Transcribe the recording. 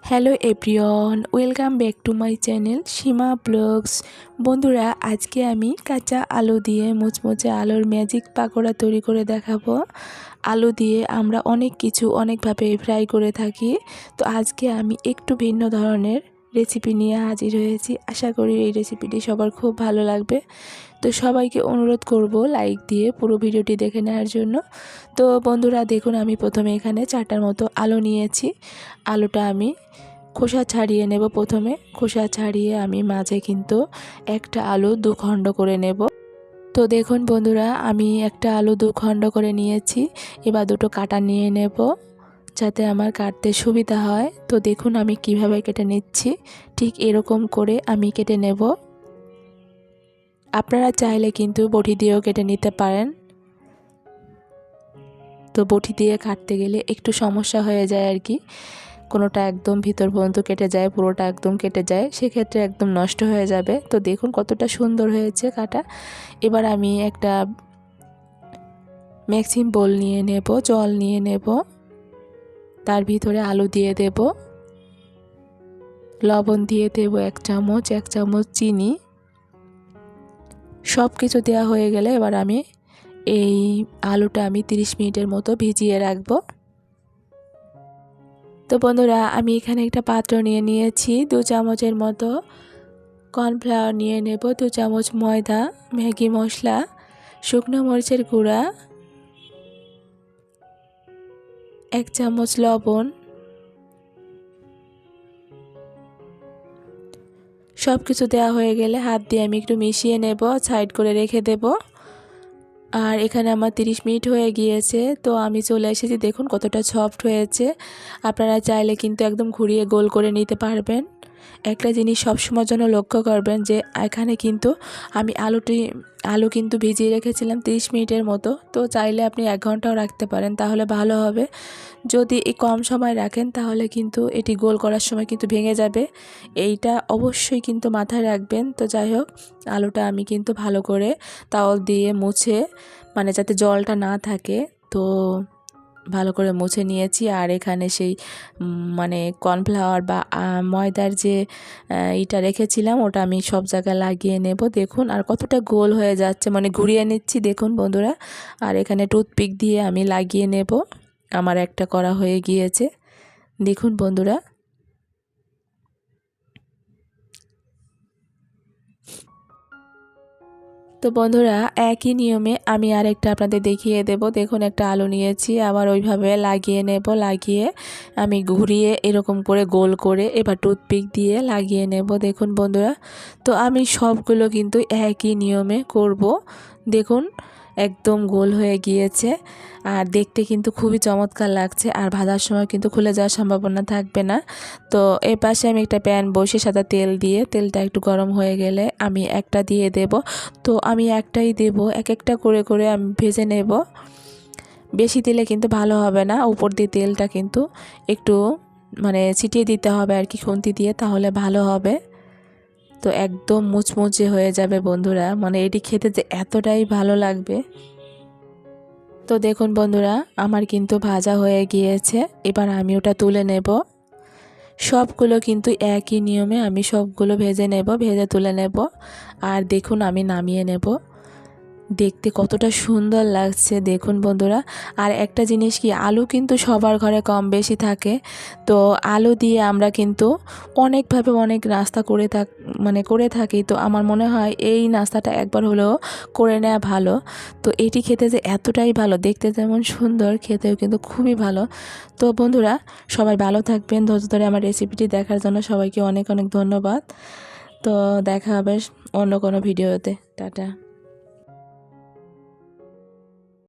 Hello everyone, welcome back to my channel Seema blogs. বন্ধুরা, আজকে আমি কাঁচা আলু দিয়ে মুচমুচে আলুর ম্যাজিক পাকোড়া তৈরি করে দেখাবো। আলু দিয়ে আমরা অনেক কিছু অনেকভাবে ফ্রাই করে থাকি, তো আজকে আমি একটু ভিন্ন ধরনের রেসিপি নিয়ে হাজির হয়েছি। আশা করি এই রেসিপিটি সবার খুব ভালো লাগবে। তো সবাইকে অনুরোধ করব লাইক দিয়ে পুরো ভিডিওটি দেখে নেওয়ার জন্য। তো বন্ধুরা দেখুন, আমি প্রথমে এখানে 4টার মতো আলু নিয়েছি। আলুটা আমি খোসা ছাড়িয়ে নেব। প্রথমে খোসা ছাড়িয়ে আমি মাঝে কিন্তু একটা আলু 2 খণ্ড করে নেব। তো দেখুন বন্ধুরা, আমি একটা আলু 2 খণ্ড করে নিয়েছি। এবার দুটো কাটা নিয়ে নেব যাতে আমার কাটতে সুবিধা হয়। তো দেখুন আমি কিভাবে কেটে নিচ্ছি, ঠিক এরকম করে আমি কেটে নেব। আপনারা চাইলে কিন্তু বটি দিয়েও কেটে নিতে পারেন। তো বটি দিয়ে কাটতে গেলে একটু সমস্যা হয়ে যায় আর কি, কোনোটা একদম ভিতর পর্যন্ত কেটে যায়, পুরোটা একদম কেটে যায়, সেক্ষেত্রে একদম নষ্ট হয়ে যাবে। তো দেখুন কতটা সুন্দর হয়েছে কাটা। এবার আমি একটা মিক্সিং বোল নিয়ে নেব, জল নিয়ে নেব, তার ভিতরে আলু দিয়ে দেব, লবণ দিয়ে দেব 1 চামচ, 1 চামচ চিনি। সব কিছু দেওয়া হয়ে গেলে এবার আমি এই আলুটা আমি 30 মিনিটের মতো ভিজিয়ে রাখবো। তো বন্ধুরা, আমি এখানে একটা পাত্র নিয়ে নিয়েছি। 2 চামচের মতো কর্নফ্লাওয়ার নিয়ে নেব, 2 চামচ ময়দা, ম্যাগি মশলা, শুকনো মরিচের গুঁড়া, 1 চামচ লবণ। সব কিছু দেওয়া হয়ে গেলে হাত দিয়ে আমি একটু মিশিয়ে নেব, সাইড করে রেখে দেব। আর এখানে আমার 30 মিনিট হয়ে গিয়েছে। তো আমি চলে এসেছি, দেখুন কতটা সফট হয়েছে। আপনারা চাইলে কিন্তু একদম ঘুরিয়ে গোল করে নিতে পারবেন। একটা জিনিস সবসময়ের জন্য লক্ষ্য করবেন যে এখানে কিন্তু আমি আলু কিন্তু ভিজিয়ে রেখেছিলাম 30 মিনিটের মতো। তো চাইলে আপনি 1 ঘন্টাও রাখতে পারেন, তাহলে ভালো হবে। যদি কম সময় রাখেন তাহলে কিন্তু এটি গোল করার সময় কিন্তু ভেঙে যাবে, এইটা অবশ্যই কিন্তু মাথায় রাখবেন। তো যাই হোক, আলুটা আমি কিন্তু ভালো করে তাওয়াল দিয়ে মুছে, মানে যাতে জলটা না থাকে, তো ভালো করে মুছে নিয়েছি। আর এখানে সেই মানে কর্নফ্লাওয়ার বা ময়দার যে এটা রেখেছিলাম ওটা আমি সব জায়গায় লাগিয়ে নেব। দেখুন আর কতটা গোল হয়ে যাচ্ছে, মানে ঘুরিয়ে নিচ্ছি দেখুন বন্ধুরা। আর এখানে টুথপিক দিয়ে আমি লাগিয়ে নেব। আমার একটা করা হয়ে গিয়েছে, দেখুন বন্ধুরা। তো বন্ধুরা, একই নিয়মে আমি আরেকটা আপনাদের দেখিয়ে দেব। দেখুন একটা আলু নিয়েছি, আবার ওইভাবে লাগিয়ে নেব। লাগিয়ে আমি ঘুরিয়ে এরকম করে গোল করে এবার টুথপিক দিয়ে লাগিয়ে নেব। দেখুন বন্ধুরা, তো আমি সবগুলো কিন্তু একই নিয়মে করব। দেখুন একদম গোল হয়ে গিয়েছে, আর দেখতে কিন্তু খুবই চমৎকার লাগছে, আর ভাজার সময় কিন্তু খুলে যাওয়ার সম্ভাবনা থাকবে না। তো এই পাশে আমি একটা প্যান বসিয়ে সাদা তেল দিয়ে, তেলটা একটু গরম হয়ে গেলে আমি একটা দিয়ে দেব। তো আমি একটাই দেব, এক একটা করে করে আমি ভেজে নেব। বেশি দিলে কিন্তু ভালো হবে না, উপর দিয়ে তেলটা কিন্তু একটু মানে ছিটিয়ে দিতে হবে আর কি খুন্তি দিয়ে, তাহলে ভালো হবে। তো একদম মুচমুচে হয়ে যাবে বন্ধুরা, মানে এটি খেতে যে এতটাই ভালো লাগবে। তো দেখুন বন্ধুরা, আমার কিন্তু ভাজা হয়ে গিয়েছে। এবার আমি ওটা তুলে নেব। সবগুলো কিন্তু একই নিয়মে আমি সবগুলো ভেজে নেব, ভেজে তুলে নেব। আর দেখুন আমি নামিয়ে নেব। দেখতে কতটা সুন্দর লাগছে দেখুন বন্ধুরা। আর একটা জিনিস কি, আলু কিন্তু সবার ঘরে কম বেশি থাকে। তো আলু দিয়ে আমরা কিন্তু অনেকভাবে অনেক নাস্তা করে থাকি। তো আমার মনে হয় এই নাস্তাটা একবার হলেও করে নেওয়া ভালো। তো এটি খেতে যে এতটাই ভালো, দেখতে যেমন সুন্দর, খেতেও কিন্তু খুবই ভালো। তো বন্ধুরা, সবাই ভালো থাকবেন। ধৈর্য ধরে আমার রেসিপিটি দেখার জন্য সবাইকে অনেক অনেক ধন্যবাদ। তো দেখা হবে অন্য কোনো ভিডিওতে। টাটা।